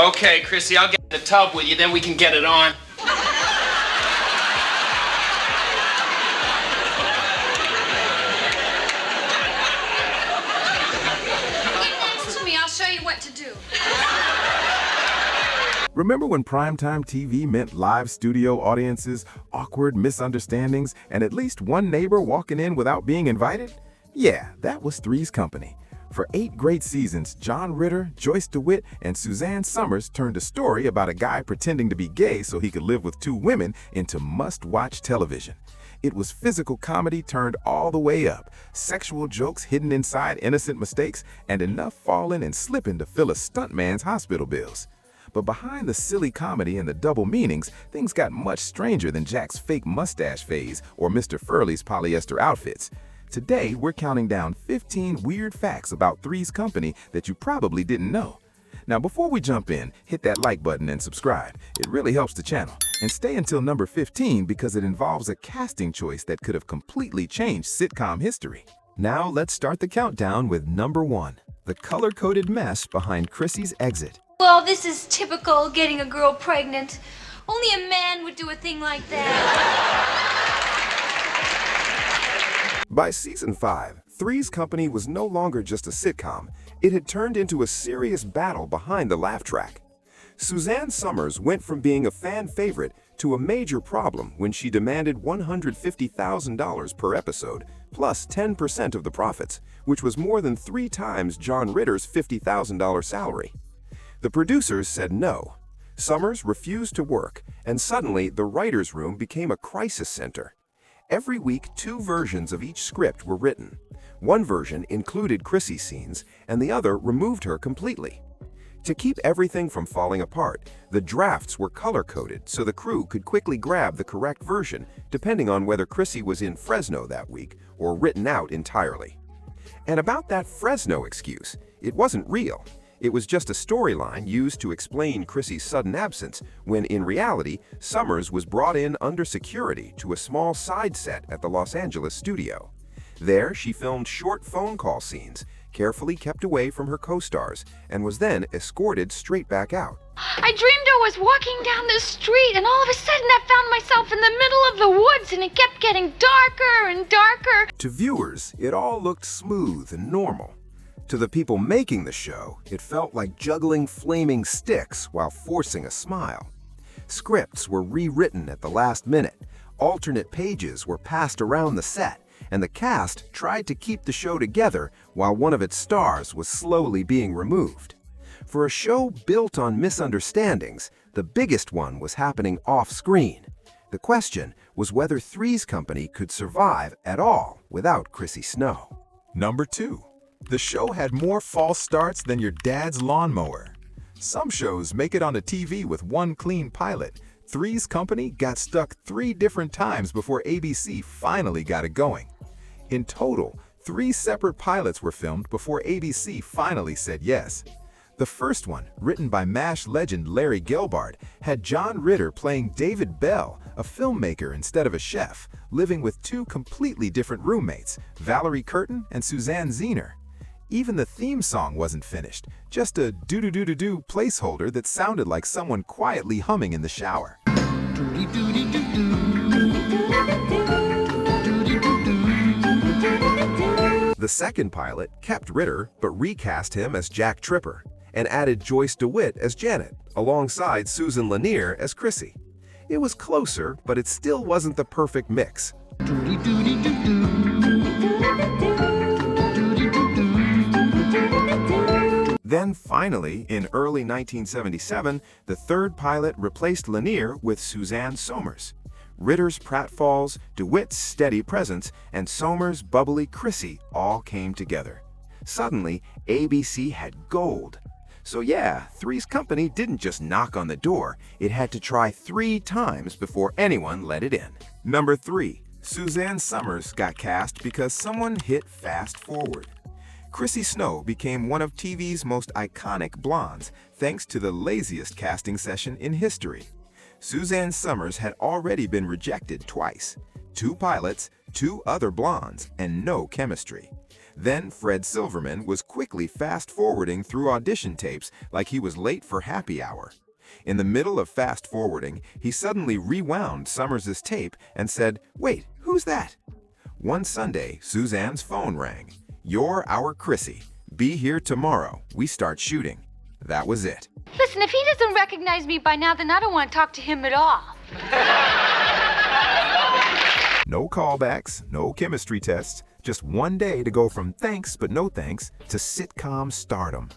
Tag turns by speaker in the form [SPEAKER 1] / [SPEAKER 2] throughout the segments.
[SPEAKER 1] Okay, Chrissy, I'll get in the tub with you, then we can get it on.
[SPEAKER 2] I'll show you what to do.
[SPEAKER 3] Remember when primetime TV meant live studio audiences, awkward misunderstandings, and at least one neighbor walking in without being invited? Yeah, that was Three's Company. For 8 great seasons, John Ritter, Joyce DeWitt, and Suzanne Somers turned a story about a guy pretending to be gay so he could live with 2 women into must-watch television. It was physical comedy turned all the way up, sexual jokes hidden inside innocent mistakes, and enough falling and slipping to fill a stuntman's hospital bills. But behind the silly comedy and the double meanings, things got much stranger than Jack's fake mustache phase or Mr. Furley's polyester outfits. Today, we're counting down 15 weird facts about Three's Company that you probably didn't know. Now, before we jump in, hit that like button and subscribe. It really helps the channel. And stay until number 15 because it involves a casting choice that could have completely changed sitcom history. Now, let's start the countdown with number 1, the color-coded mess behind Chrissy's exit.
[SPEAKER 2] Well, this is typical getting a girl pregnant. Only a man would do a thing like that.
[SPEAKER 3] By season 5, Three's Company was no longer just a sitcom. It had turned into a serious battle behind the laugh track. Suzanne Somers went from being a fan favorite to a major problem when she demanded $150,000 per episode, plus 10% of the profits, which was more than 3 times John Ritter's $50,000 salary. The producers said no. Somers refused to work, and suddenly the writer's room became a crisis center. Every week, 2 versions of each script were written. One version included Chrissy's scenes, and the other removed her completely. To keep everything from falling apart, the drafts were color-coded so the crew could quickly grab the correct version, depending on whether Chrissy was in Fresno that week or written out entirely. And about that Fresno excuse, it wasn't real. It was just a storyline used to explain Chrissy's sudden absence, when in reality, Somers was brought in under security to a small side set at the Los Angeles studio. There, she filmed short phone call scenes, carefully kept away from her co-stars, and was then escorted straight back out.
[SPEAKER 2] I dreamed I was walking down the street, and all of a sudden I found myself in the middle of the woods, and it kept getting darker and darker.
[SPEAKER 3] To viewers, it all looked smooth and normal. To the people making the show, it felt like juggling flaming sticks while forcing a smile. Scripts were rewritten at the last minute, alternate pages were passed around the set, and the cast tried to keep the show together while one of its stars was slowly being removed. For a show built on misunderstandings, the biggest one was happening off-screen. The question was whether Three's Company could survive at all without Chrissy Snow. Number 2. The show had more false starts than your dad's lawnmower. Some shows make it onto TV with one clean pilot. Three's Company got stuck 3 different times before ABC finally got it going. In total, 3 separate pilots were filmed before ABC finally said yes. The first one, written by MASH legend Larry Gelbart, had John Ritter playing David Bell, a filmmaker instead of a chef, living with 2 completely different roommates, Valerie Curtin and Suzanne Somers. Even the theme song wasn't finished, just a doo-doo-doo-doo-doo placeholder that sounded like someone quietly humming in the shower. The second pilot kept Ritter but recast him as Jack Tripper and added Joyce DeWitt as Janet, alongside Susan Lanier as Chrissy. It was closer, but it still wasn't the perfect mix. Then finally, in early 1977, the third pilot replaced Lanier with Suzanne Somers. Ritter's pratfalls, DeWitt's steady presence, and Somers' bubbly Chrissy all came together. Suddenly, ABC had gold. So yeah, Three's Company didn't just knock on the door, it had to try 3 times before anyone let it in. Number 3. Suzanne Somers got cast because someone hit fast forward. Chrissy Snow became one of TV's most iconic blondes thanks to the laziest casting session in history. Suzanne Somers had already been rejected twice. 2 pilots, 2 other blondes, and no chemistry. Then Fred Silverman was quickly fast-forwarding through audition tapes like he was late for happy hour. In the middle of fast-forwarding, he suddenly rewound Somers' tape and said, "Wait, who's that?" One Sunday, Suzanne's phone rang. "You're our Chrissy. Be here tomorrow. We start shooting." That was it.
[SPEAKER 2] Listen, if he doesn't recognize me by now, then I don't want to talk to him at all.
[SPEAKER 3] No callbacks, no chemistry tests, just one day to go from thanks but no thanks to sitcom stardom.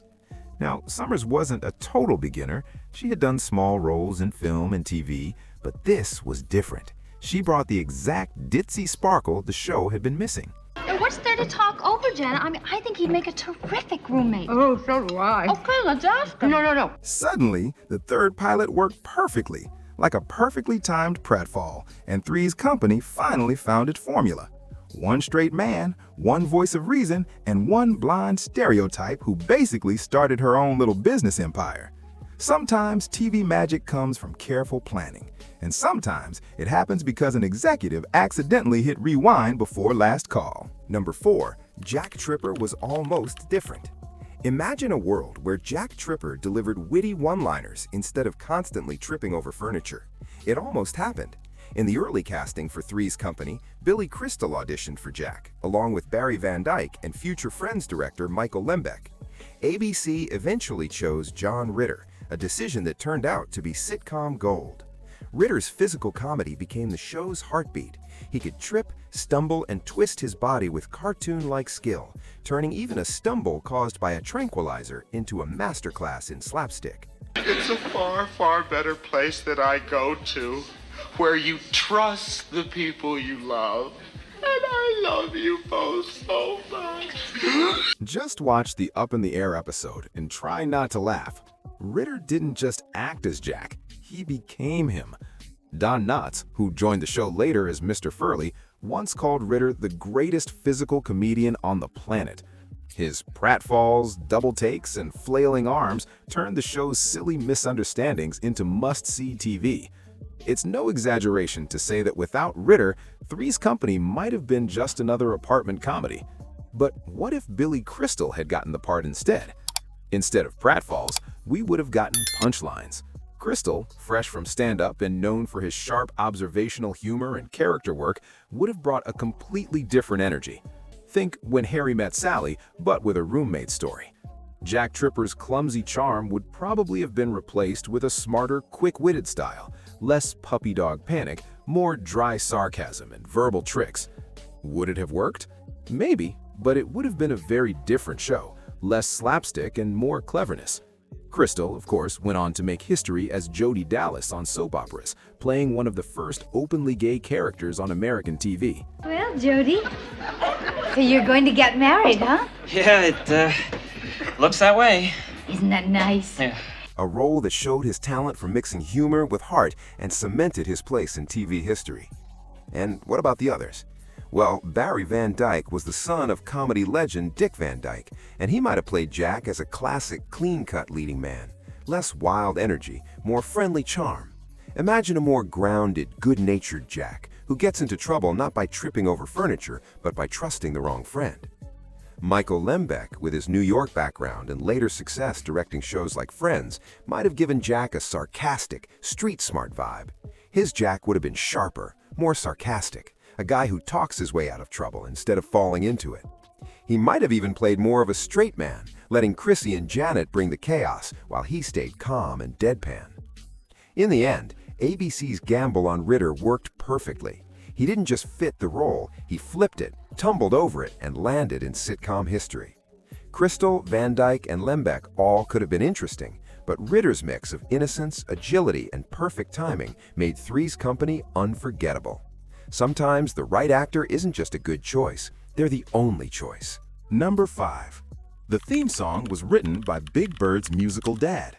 [SPEAKER 3] Now, Somers wasn't a total beginner. She had done small roles in film and TV, but this was different. She brought the exact ditzy sparkle the show had been missing.
[SPEAKER 2] What's there to talk over, Janet? I mean, I think he'd make a terrific roommate.
[SPEAKER 4] Oh, so do I.
[SPEAKER 2] Okay, let's ask him.
[SPEAKER 4] No.
[SPEAKER 3] Suddenly, the third pilot worked perfectly, like a perfectly timed pratfall, and Three's Company finally found its formula. One straight man, one voice of reason, and one blind stereotype who basically started her own little business empire. Sometimes TV magic comes from careful planning, and sometimes it happens because an executive accidentally hit rewind before last call. Number 4, Jack Tripper was almost different. Imagine a world where Jack Tripper delivered witty one-liners instead of constantly tripping over furniture. It almost happened. In the early casting for Three's Company, Billy Crystal auditioned for Jack, along with Barry Van Dyke and future Friends director Michael Lembeck. ABC eventually chose John Ritter, a decision that turned out to be sitcom gold. Ritter's physical comedy became the show's heartbeat. He could trip, stumble, and twist his body with cartoon-like skill, turning even a stumble caused by a tranquilizer into a masterclass in slapstick.
[SPEAKER 5] It's a far, far better place that I go to, where you trust the people you love. And I love you both so much.
[SPEAKER 3] Just watch the Up in the Air episode and try not to laugh. Ritter didn't just act as Jack, he became him. Don Knotts, who joined the show later as Mr. Furley, once called Ritter the greatest physical comedian on the planet. His pratfalls, double takes, and flailing arms turned the show's silly misunderstandings into must-see TV. It's no exaggeration to say that without Ritter, Three's Company might have been just another apartment comedy. But what if Billy Crystal had gotten the part instead? Instead of pratfalls, we would have gotten punchlines. Crystal, fresh from stand-up and known for his sharp observational humor and character work, would have brought a completely different energy. Think When Harry Met Sally, but with a roommate story. Jack Tripper's clumsy charm would probably have been replaced with a smarter, quick-witted style, less puppy dog panic, more dry sarcasm and verbal tricks. Would it have worked? Maybe, but it would have been a very different show, less slapstick and more cleverness. Crystal, of course, went on to make history as Jody Dallas on soap operas, playing one of the first openly gay characters on American TV.
[SPEAKER 2] Well, Jody, so you're going to get married, huh?
[SPEAKER 1] Yeah, it looks that way.
[SPEAKER 2] Isn't that nice?
[SPEAKER 1] Yeah.
[SPEAKER 3] A role that showed his talent for mixing humor with heart and cemented his place in TV history. And what about the others? Well, Barry Van Dyke was the son of comedy legend Dick Van Dyke, and he might have played Jack as a classic, clean-cut leading man. Less wild energy, more friendly charm. Imagine a more grounded, good-natured Jack, who gets into trouble not by tripping over furniture, but by trusting the wrong friend. Michael Lembeck, with his New York background and later success directing shows like Friends, might have given Jack a sarcastic, street-smart vibe. His Jack would have been sharper, more sarcastic, a guy who talks his way out of trouble instead of falling into it. He might have even played more of a straight man, letting Chrissy and Janet bring the chaos while he stayed calm and deadpan. In the end, ABC's gamble on Ritter worked perfectly. He didn't just fit the role, he flipped it, tumbled over it, and landed in sitcom history. Crystal, Van Dyke, and Lembeck all could have been interesting, but Ritter's mix of innocence, agility, and perfect timing made Three's Company unforgettable. Sometimes the right actor isn't just a good choice, they're the only choice. Number 5. The theme song was written by Big Bird's musical dad.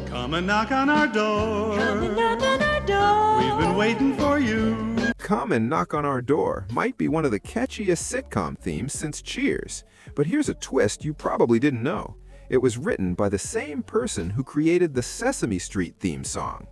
[SPEAKER 6] Come and knock on our door. Come and knock on our door. We've been waiting for you.
[SPEAKER 3] Come and Knock on Our Door might be one of the catchiest sitcom themes since Cheers, but here's a twist you probably didn't know. It was written by the same person who created the Sesame Street theme song.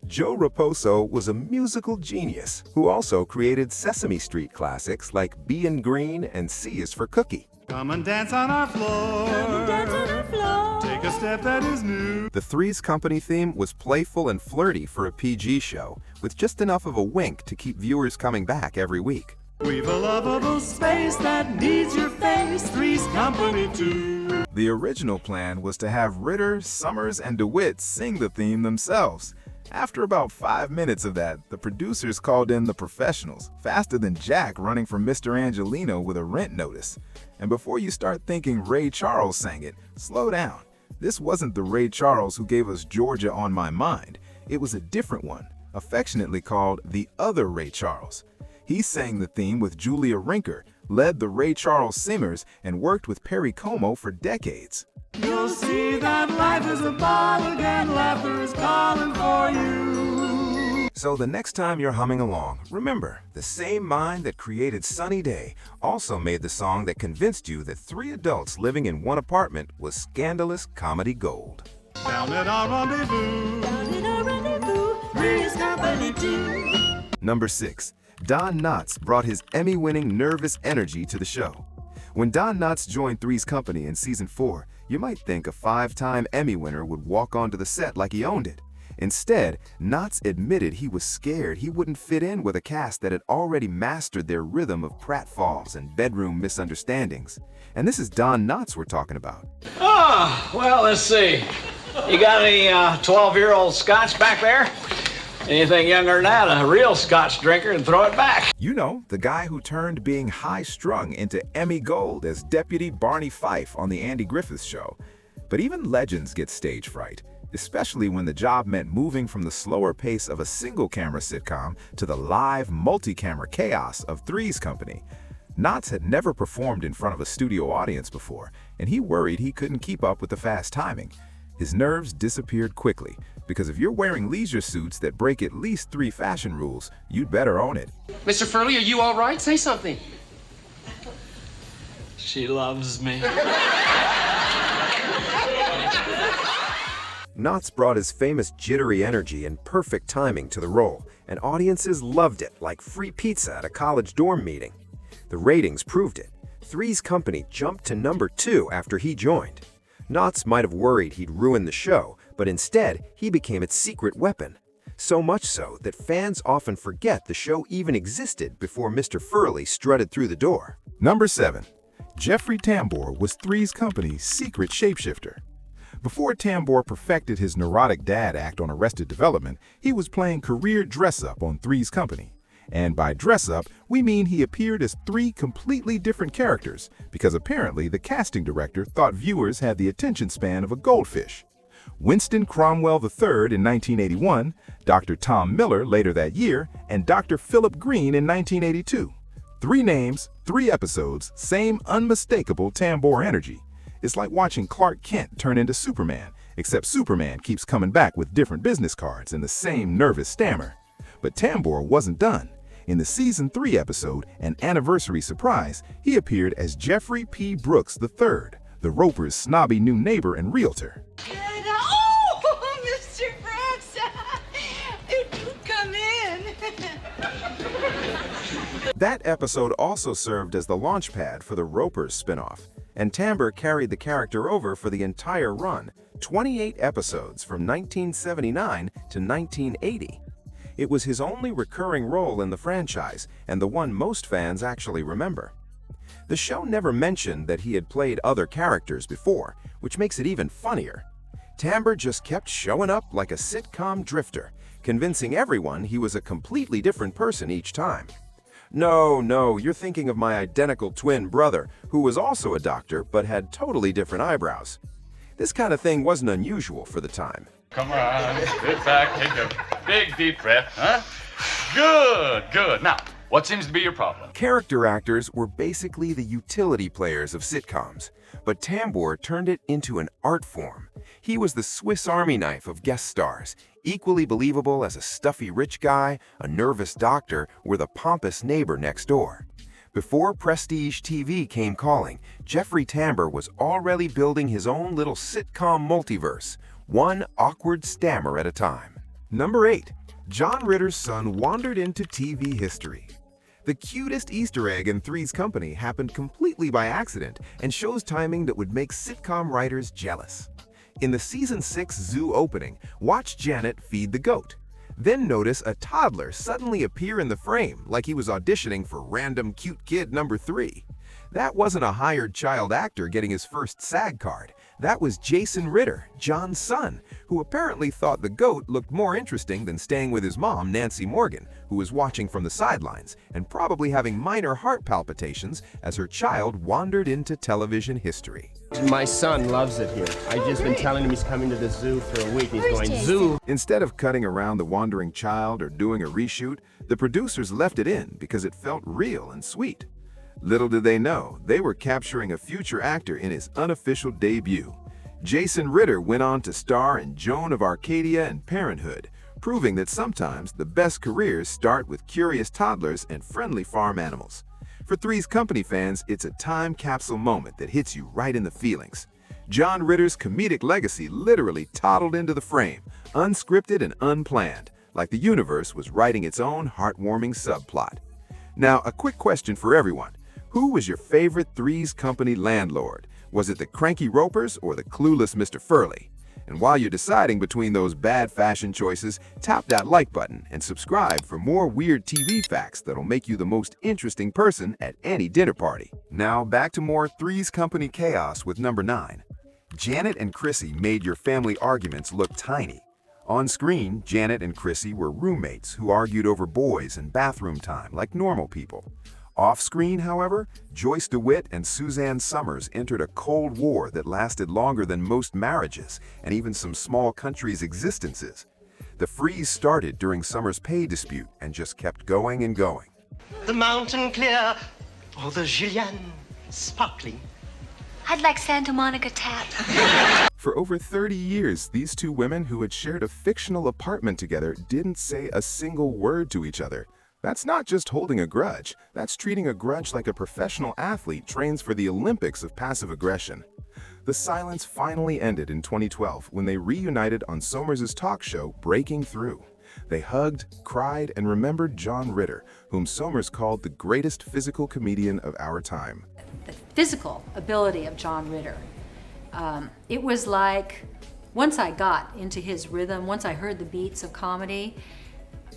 [SPEAKER 3] Joe Raposo was a musical genius who also created Sesame Street classics like Bein' Green and C is for Cookie.
[SPEAKER 6] Come and dance on our floor. Come and dance on our floor. Take a step that is new.
[SPEAKER 3] The Three's Company theme was playful and flirty for a PG show, with just enough of a wink to keep viewers coming back every week.
[SPEAKER 6] We've a lovable space that needs your face. Three's Company too.
[SPEAKER 3] The original plan was to have Ritter, Somers, and DeWitt sing the theme themselves. After about 5 minutes of that, the producers called in the professionals, faster than Jack running from Mr. Angelino with a rent notice. And before you start thinking Ray Charles sang it, slow down. This wasn't the Ray Charles who gave us Georgia on My Mind. It was a different one, affectionately called the other Ray Charles. He sang the theme with Julia Rinker, led the Ray Charles Singers, and worked with Perry Como for decades.
[SPEAKER 6] You'll see that life is a ball again, laughter is calling for you.
[SPEAKER 3] So the next time you're humming along, remember, the same mind that created Sunny Day also made the song that convinced you that 3 adults living in one apartment was scandalous comedy gold.
[SPEAKER 6] Down at our rendezvous. Down at our rendezvous. Three's Company too.
[SPEAKER 3] Number 6. Don Knotts brought his Emmy-winning nervous energy to the show. When Don Knotts joined Three's Company in Season 4, you might think a 5-time Emmy winner would walk onto the set like he owned it. Instead, Knotts admitted he was scared he wouldn't fit in with a cast that had already mastered their rhythm of pratfalls and bedroom misunderstandings. And this is Don Knotts we're talking about.
[SPEAKER 4] Oh, well, let's see. You got any 12-year-old scotch back there? Anything younger than that, a real scotch drinker, and throw it back.
[SPEAKER 3] You know, the guy who turned being high-strung into Emmy Gold as Deputy Barney Fife on The Andy Griffith Show. But even legends get stage fright, especially when the job meant moving from the slower pace of a single-camera sitcom to the live multi-camera chaos of Three's Company. Knotts had never performed in front of a studio audience before, and he worried he couldn't keep up with the fast timing. His nerves disappeared quickly, because if you're wearing leisure suits that break at least 3 fashion rules, you'd better own it.
[SPEAKER 7] Mr. Furley, are you all right? Say something.
[SPEAKER 4] She loves me.
[SPEAKER 3] Knotts brought his famous jittery energy and perfect timing to the role, and audiences loved it like free pizza at a college dorm meeting. The ratings proved it. Three's Company jumped to number 2 after he joined. Knotts might have worried he'd ruin the show, but instead, he became its secret weapon. So much so that fans often forget the show even existed before Mr. Furley strutted through the door. Number 7. Jeffrey Tambor was Three's Company's secret shapeshifter. Before Tambor perfected his neurotic dad act on Arrested Development, he was playing career dress-up on Three's Company. And by dress-up, we mean he appeared as 3 completely different characters, because apparently the casting director thought viewers had the attention span of a goldfish. Winston Cromwell III in 1981, Dr. Tom Miller later that year, and Dr. Philip Green in 1982. 3 names, 3 episodes, same unmistakable Tambor energy. It's like watching Clark Kent turn into Superman, except Superman keeps coming back with different business cards and the same nervous stammer. But Tambor wasn't done. In the Season 3 episode, An Anniversary Surprise, he appeared as Jeffrey P. Brooks III, the Ropers' snobby new neighbor and realtor.
[SPEAKER 8] Oh, Mr. Brooks, you come in.
[SPEAKER 3] That episode also served as the launchpad for the Ropers spinoff, and Tambor carried the character over for the entire run, 28 episodes from 1979 to 1980. It was his only recurring role in the franchise, and the one most fans actually remember. The show never mentioned that he had played other characters before, which makes it even funnier. Tambor just kept showing up like a sitcom drifter, convincing everyone he was a completely different person each time. No, you're thinking of my identical twin brother, who was also a doctor but had totally different eyebrows. This kind of thing wasn't unusual for the time.
[SPEAKER 9] Come on, sit back, take a big deep breath, huh? Good. Now, what seems to be your problem?
[SPEAKER 3] Character actors were basically the utility players of sitcoms, but Tambor turned it into an art form. He was the Swiss Army knife of guest stars, equally believable as a stuffy rich guy, a nervous doctor, or the pompous neighbor next door. Before Prestige TV came calling, Jeffrey Tambor was already building his own little sitcom multiverse, one awkward stammer at a time. Number 8. John Ritter's son wandered into TV history. The cutest Easter egg in Three's Company happened completely by accident and shows timing that would make sitcom writers jealous. In the season 6 zoo opening, watch Janet feed the goat. Then notice a toddler suddenly appear in the frame like he was auditioning for random cute kid number 3. That wasn't a hired child actor getting his first SAG card. That was Jason Ritter, John's son, who apparently thought the goat looked more interesting than staying with his mom, Nancy Morgan, who was watching from the sidelines and probably having minor heart palpitations as her child wandered into television history.
[SPEAKER 10] My son loves it here. I've just been telling him he's coming to the zoo for a week. He's going, zoo!
[SPEAKER 3] Instead of cutting around the wandering child or doing a reshoot, the producers left it in because it felt real and sweet. Little did they know, they were capturing a future actor in his unofficial debut. Jason Ritter went on to star in Joan of Arcadia and Parenthood, proving that sometimes the best careers start with curious toddlers and friendly farm animals. For Three's Company fans, it's a time capsule moment that hits you right in the feelings. John Ritter's comedic legacy literally toddled into the frame, unscripted and unplanned, like the universe was writing its own heartwarming subplot. Now, a quick question for everyone. Who was your favorite Three's Company landlord? Was it the cranky Ropers or the clueless Mr. Furley? And while you're deciding between those bad fashion choices, tap that like button and subscribe for more weird TV facts that'll make you the most interesting person at any dinner party. Now back to more Three's Company chaos with number 9. Janet and Chrissy made your family arguments look tiny. On screen, Janet and Chrissy were roommates who argued over boys and bathroom time like normal people. Off-screen, however, Joyce DeWitt and Suzanne Somers entered a Cold War that lasted longer than most marriages and even some small countries' existences. The freeze started during Somers' pay dispute and just kept going and going.
[SPEAKER 11] The mountain clear, or the Julienne sparkling.
[SPEAKER 2] I'd like Santa Monica tap.
[SPEAKER 3] For over 30 years, these two women who had shared a fictional apartment together didn't say a single word to each other. That's not just holding a grudge, that's treating a grudge like a professional athlete trains for the Olympics of passive aggression. The silence finally ended in 2012 when they reunited on Somers' talk show, Breaking Through. They hugged, cried, and remembered John Ritter, whom Somers called the greatest physical comedian of our time.
[SPEAKER 12] The physical ability of John Ritter. It was like, once I got into his rhythm, once I heard the beats of comedy,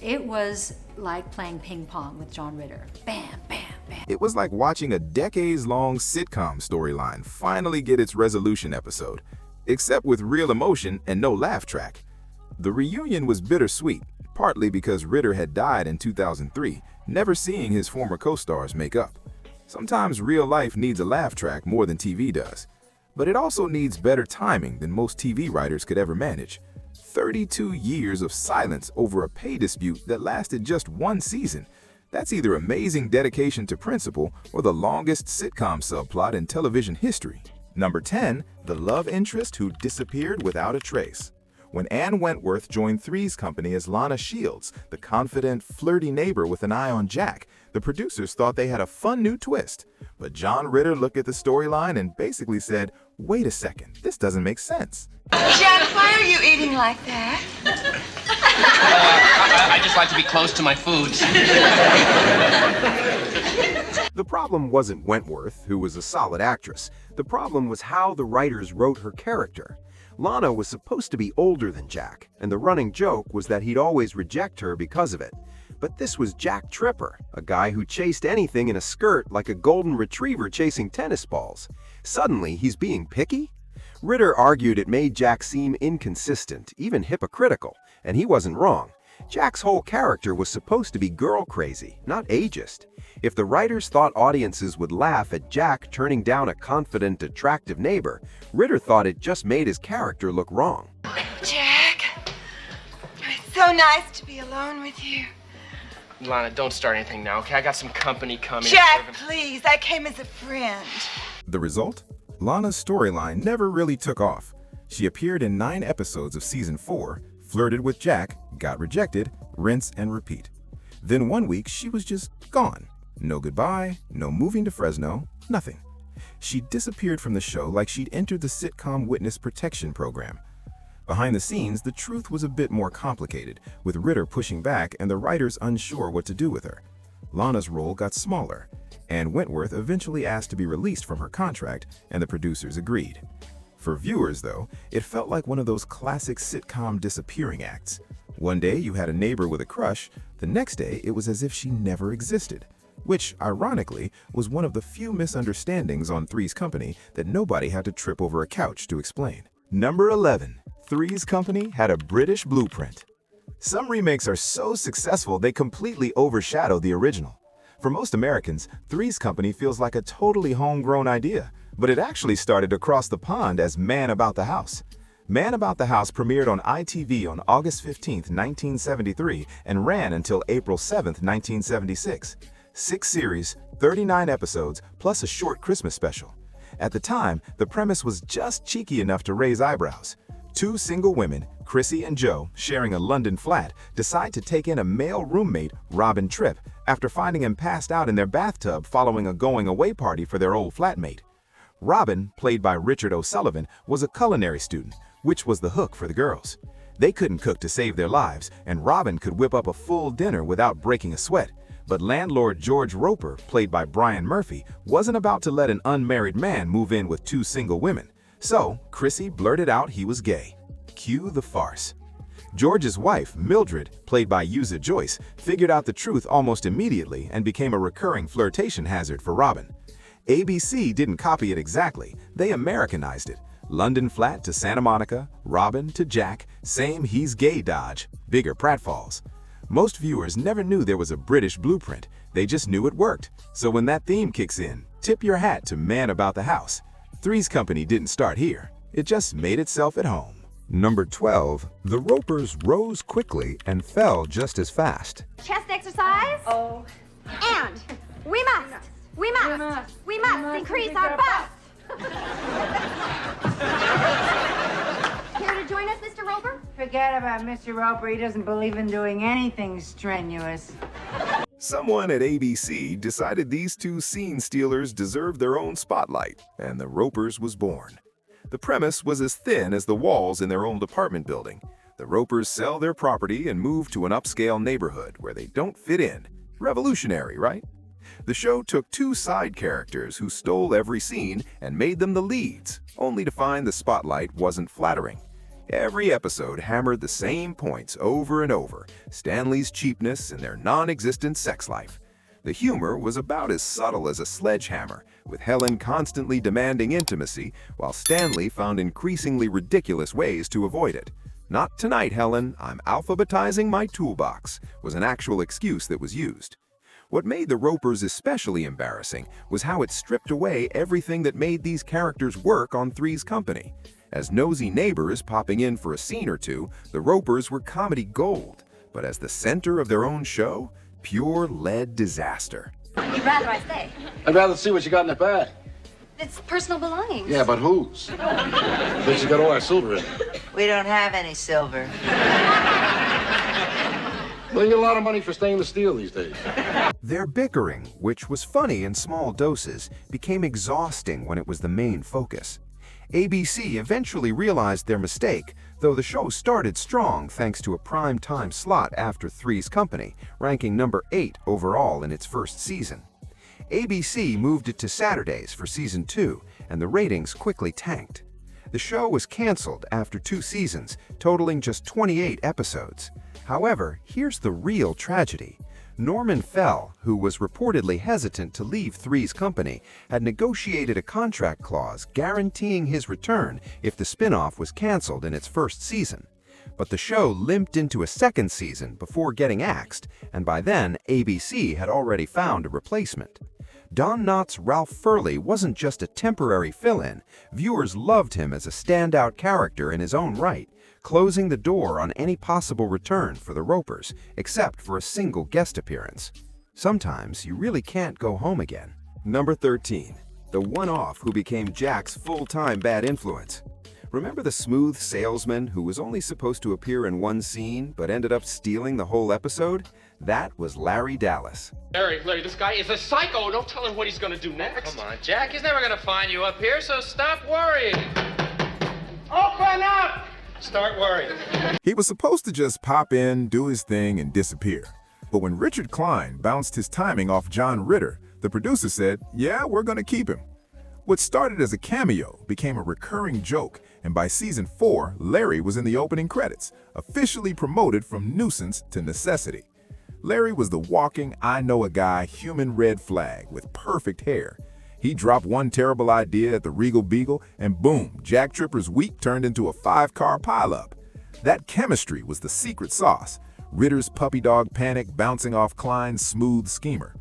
[SPEAKER 12] it was like playing ping pong with John Ritter. Bam, bam, bam.
[SPEAKER 3] It was like watching a decades-long sitcom storyline finally get its resolution episode, except with real emotion and no laugh track. The reunion was bittersweet, partly because Ritter had died in 2003, never seeing his former co-stars make up. Sometimes real life needs a laugh track more than TV does, but it also needs better timing than most TV writers could ever manage. 32 years of silence over a pay dispute that lasted just one season. That's either amazing dedication to principle or the longest sitcom subplot in television history. Number 10, the love interest who disappeared without a trace. When Ann Wentworth joined Three's Company as Lana Shields, the confident, flirty neighbor with an eye on Jack, the producers thought they had a fun new twist. But John Ritter looked at the storyline and basically said, "Wait a second, this doesn't make sense."
[SPEAKER 8] Jack, why are you eating like that?
[SPEAKER 7] I just like to be close to my foods.
[SPEAKER 3] The problem wasn't Wentworth, who was a solid actress. The problem was how the writers wrote her character. Lana was supposed to be older than Jack, and the running joke was that he'd always reject her because of it. But this was Jack Tripper, a guy who chased anything in a skirt like a golden retriever chasing tennis balls. Suddenly, he's being picky? Ritter argued it made Jack seem inconsistent, even hypocritical, and he wasn't wrong. Jack's whole character was supposed to be girl crazy, not ageist. If the writers thought audiences would laugh at Jack turning down a confident, attractive neighbor, Ritter thought it just made his character look wrong.
[SPEAKER 8] Jack, it's so nice to be alone with you.
[SPEAKER 7] Lana, don't start anything now, okay? I got some company coming.
[SPEAKER 8] Jack, please, I came as a friend.
[SPEAKER 3] The result? Lana's storyline never really took off. She appeared in 9 episodes of season 4, flirted with Jack, got rejected, rinse and repeat. Then one week she was just gone. No goodbye, no moving to Fresno, nothing. She disappeared from the show like she'd entered the sitcom witness protection program. Behind the scenes, the truth was a bit more complicated, with Ritter pushing back and the writers unsure what to do with her. Lana's role got smaller, and Wentworth eventually asked to be released from her contract, and the producers agreed. For viewers, though, it felt like one of those classic sitcom disappearing acts. One day you had a neighbor with a crush, the next day it was as if she never existed, which, ironically, was one of the few misunderstandings on Three's Company that nobody had to trip over a couch to explain. Number 11. Three's Company had a British blueprint. Some remakes are so successful they completely overshadow the original. For most Americans, Three's Company feels like a totally homegrown idea, but it actually started across the pond as Man About the House. Man About the House premiered on ITV on August 15, 1973, and ran until April 7, 1976. 6 series, 39 episodes, plus a short Christmas special. At the time, the premise was just cheeky enough to raise eyebrows. 2 single women, Chrissy and Joe, sharing a London flat, decide to take in a male roommate, Robin Tripp, after finding him passed out in their bathtub following a going-away party for their old flatmate. Robin, played by Richard O'Sullivan, was a culinary student, which was the hook for the girls. They couldn't cook to save their lives, and Robin could whip up a full dinner without breaking a sweat. But landlord George Roper, played by Brian Murphy, wasn't about to let an unmarried man move in with 2 single women. So, Chrissy blurted out he was gay. Cue the farce. George's wife, Mildred, played by Yuza Joyce, figured out the truth almost immediately and became a recurring flirtation hazard for Robin. ABC didn't copy it exactly, they Americanized it. London flat to Santa Monica, Robin to Jack, same he's gay dodge, bigger pratfalls. Most viewers never knew there was a British blueprint, they just knew it worked. So when that theme kicks in, tip your hat to Man About the House. Three's Company didn't start here, it just made itself at home. Number 12. The Ropers rose quickly and fell just as fast.
[SPEAKER 13] Chest exercise. Oh. And we must increase our bust. Here to join us, Mr. Roper?
[SPEAKER 14] Forget about Mr. Roper. He doesn't believe in doing anything strenuous.
[SPEAKER 3] Someone at ABC decided these 2 scene stealers deserved their own spotlight, and the Ropers was born. The premise was as thin as the walls in their old apartment building. The Ropers sell their property and move to an upscale neighborhood where they don't fit in. Revolutionary, right? The show took 2 side characters who stole every scene and made them the leads, only to find the spotlight wasn't flattering. Every episode hammered the same points over and over: Stanley's cheapness and their non-existent sex life. The humor was about as subtle as a sledgehammer, with Helen constantly demanding intimacy, while Stanley found increasingly ridiculous ways to avoid it. "Not tonight, Helen, I'm alphabetizing my toolbox," was an actual excuse that was used. What made the Ropers especially embarrassing was how it stripped away everything that made these characters work on Three's Company. As nosy neighbors popping in for a scene or two, the Ropers were comedy gold, but as the center of their own show, pure lead disaster.
[SPEAKER 13] You'd rather I stay.
[SPEAKER 15] I'd rather see what you got in that bag.
[SPEAKER 13] It's personal belongings.
[SPEAKER 15] Yeah, but whose? But you got all our silver in it.
[SPEAKER 14] We don't have any silver.
[SPEAKER 15] Well, you get a lot of money for stainless steel these days.
[SPEAKER 3] Their bickering, which was funny in small doses, became exhausting when it was the main focus. ABC eventually realized their mistake, though the show started strong thanks to a prime-time slot after Three's Company, ranking number 8 overall in its first season. ABC moved it to Saturdays for season 2, and the ratings quickly tanked. The show was canceled after 2 seasons, totaling just 28 episodes. However, here's the real tragedy. Norman Fell, who was reportedly hesitant to leave Three's Company, had negotiated a contract clause guaranteeing his return if the spin-off was canceled in its first season. But the show limped into a second season before getting axed, and by then ABC had already found a replacement. Don Knotts' Ralph Furley wasn't just a temporary fill-in. Viewers loved him as a standout character in his own right, closing the door on any possible return for the Ropers, except for a single guest appearance. Sometimes you really can't go home again. Number 13. The one-off who became Jack's full-time bad influence. Remember the smooth salesman who was only supposed to appear in one scene but ended up stealing the whole episode? That was Larry Dallas.
[SPEAKER 7] Larry, this guy is a psycho. Don't tell him what he's gonna do next.
[SPEAKER 16] Come on, Jack. He's never gonna find you up here, so stop worrying.
[SPEAKER 7] Open up!
[SPEAKER 11] Start worrying.
[SPEAKER 3] He was supposed to just pop in, do his thing, and disappear. But when Richard Klein bounced his timing off John Ritter, the producer said, yeah, we're going to keep him. What started as a cameo became a recurring joke, and by season 4, Larry was in the opening credits, officially promoted from nuisance to necessity. Larry was the walking, I know a guy, human red flag with perfect hair. He dropped one terrible idea at the Regal Beagle, and boom, Jack Tripper's week turned into a 5-car pileup. That chemistry was the secret sauce, Ritter's puppy dog panic bouncing off Klein's smooth schemer.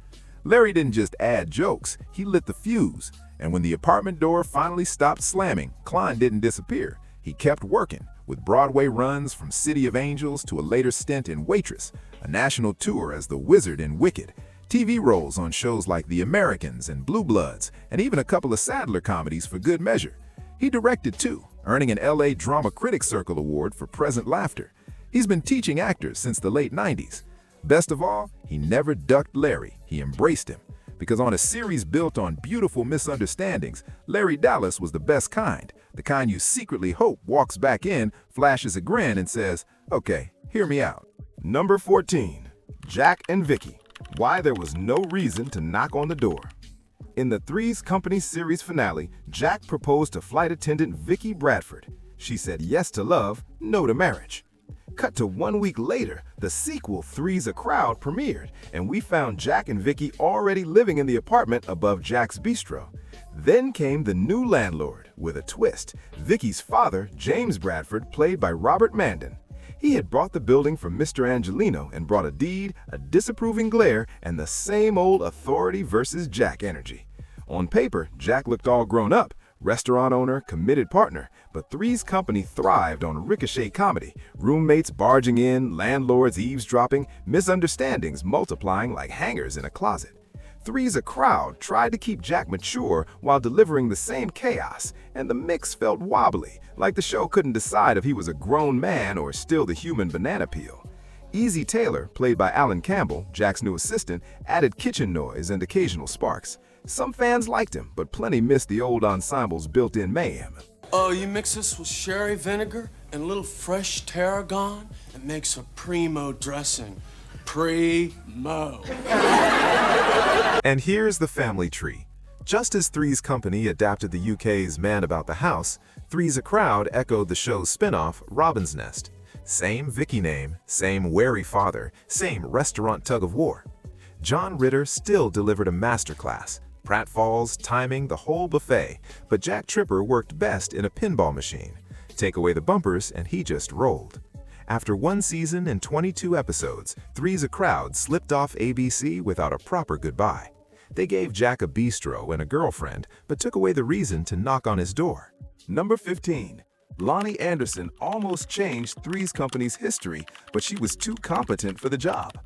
[SPEAKER 3] Larry didn't just add jokes, he lit the fuse. And when the apartment door finally stopped slamming, Klein didn't disappear. He kept working, with Broadway runs from City of Angels to a later stint in Waitress, a national tour as the Wizard in Wicked, TV roles on shows like The Americans and Blue Bloods, and even a couple of Sadler comedies for good measure. He directed too, earning an LA Drama Critics Circle Award for Present Laughter. He's been teaching actors since the late 90s. Best of all, he never ducked Larry, he embraced him. Because on a series built on beautiful misunderstandings, Larry Dallas was the best kind, the kind you secretly hope walks back in, flashes a grin, and says, okay, hear me out. Number 14, Jack and Vicky. Why there was no reason to knock on the door. In the Three's Company series finale, Jack proposed to flight attendant Vicky Bradford. She said yes to love, no to marriage. Cut to 1 week later, the sequel Three's a Crowd premiered, and we found Jack and Vicky already living in the apartment above Jack's bistro. Then came the new landlord, with a twist. Vicky's father, James Bradford, played by Robert Mandan. He had bought the building from Mr. Angelino and brought a deed, a disapproving glare, and the same old authority versus Jack energy. On paper, Jack looked all grown up, restaurant owner, committed partner, but Three's Company thrived on ricochet comedy, roommates barging in, landlords eavesdropping, misunderstandings multiplying like hangers in a closet. Three's a Crowd tried to keep Jack mature while delivering the same chaos, and the mix felt wobbly, like the show couldn't decide if he was a grown man or still the human banana peel. Easy Taylor, played by Alan Campbell, Jack's new assistant, added kitchen noise and occasional sparks. Some fans liked him, but plenty missed the old ensemble's built-in mayhem.
[SPEAKER 16] Oh, you mix this with sherry vinegar and a little fresh tarragon, it makes a primo dressing. Primo.
[SPEAKER 3] And here's the family tree. Just as Three's Company adapted the UK's Man About the House, Three's a Crowd echoed the show's spin-off, Robin's Nest. Same Vicky name, same wary father, same restaurant tug-of-war. John Ritter still delivered a masterclass. Pratfalls, timing, the whole buffet, but Jack Tripper worked best in a pinball machine. Take away the bumpers and he just rolled. After 1 season and 22 episodes, Three's a Crowd slipped off ABC without a proper goodbye. They gave Jack a bistro and a girlfriend, but took away the reason to knock on his door. Number 15. Loni Anderson almost changed Three's Company's history, but she was too competent for the job.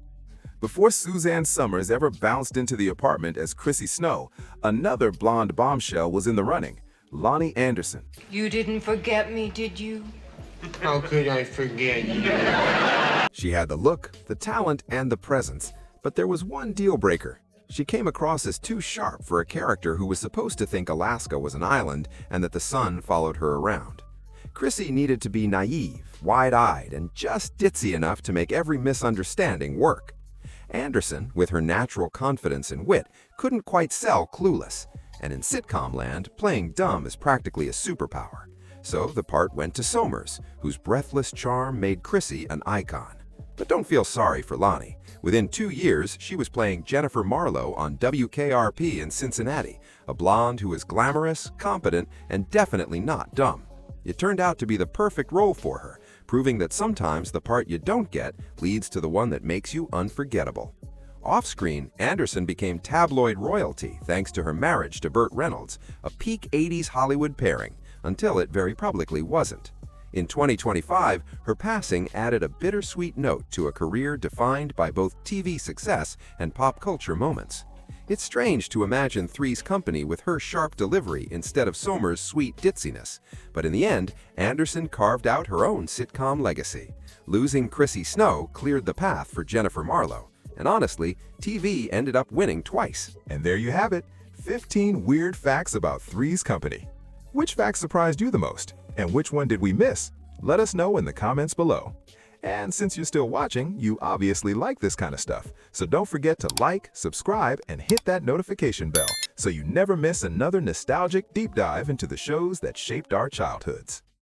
[SPEAKER 3] Before Suzanne Somers ever bounced into the apartment as Chrissy Snow, another blonde bombshell was in the running, Loni Anderson.
[SPEAKER 17] You didn't forget me, did you?
[SPEAKER 11] How could I forget you?
[SPEAKER 3] She had the look, the talent, and the presence, but there was one deal breaker. She came across as too sharp for a character who was supposed to think Alaska was an island and that the sun followed her around. Chrissy needed to be naive, wide-eyed, and just ditzy enough to make every misunderstanding work. Anderson, with her natural confidence and wit, couldn't quite sell Clueless, and in sitcom land, playing dumb is practically a superpower. So the part went to Somers, whose breathless charm made Chrissy an icon. But don't feel sorry for Loni. Within 2 years, she was playing Jennifer Marlowe on WKRP in Cincinnati, a blonde who is glamorous, competent, and definitely not dumb. It turned out to be the perfect role for her, proving that sometimes the part you don't get leads to the one that makes you unforgettable. Off-screen, Anderson became tabloid royalty thanks to her marriage to Burt Reynolds, a peak 80s Hollywood pairing, until it very publicly wasn't. In 2025, her passing added a bittersweet note to a career defined by both TV success and pop culture moments. It's strange to imagine Three's Company with her sharp delivery instead of Somers' sweet ditziness, but in the end, Anderson carved out her own sitcom legacy. Losing Chrissy Snow cleared the path for Jennifer Marlowe, and honestly, TV ended up winning twice. And there you have it, 15 weird facts about Three's Company. Which fact surprised you the most? And which one did we miss? Let us know in the comments below. And since you're still watching, you obviously like this kind of stuff. So don't forget to like, subscribe, and hit that notification bell so you never miss another nostalgic deep dive into the shows that shaped our childhoods.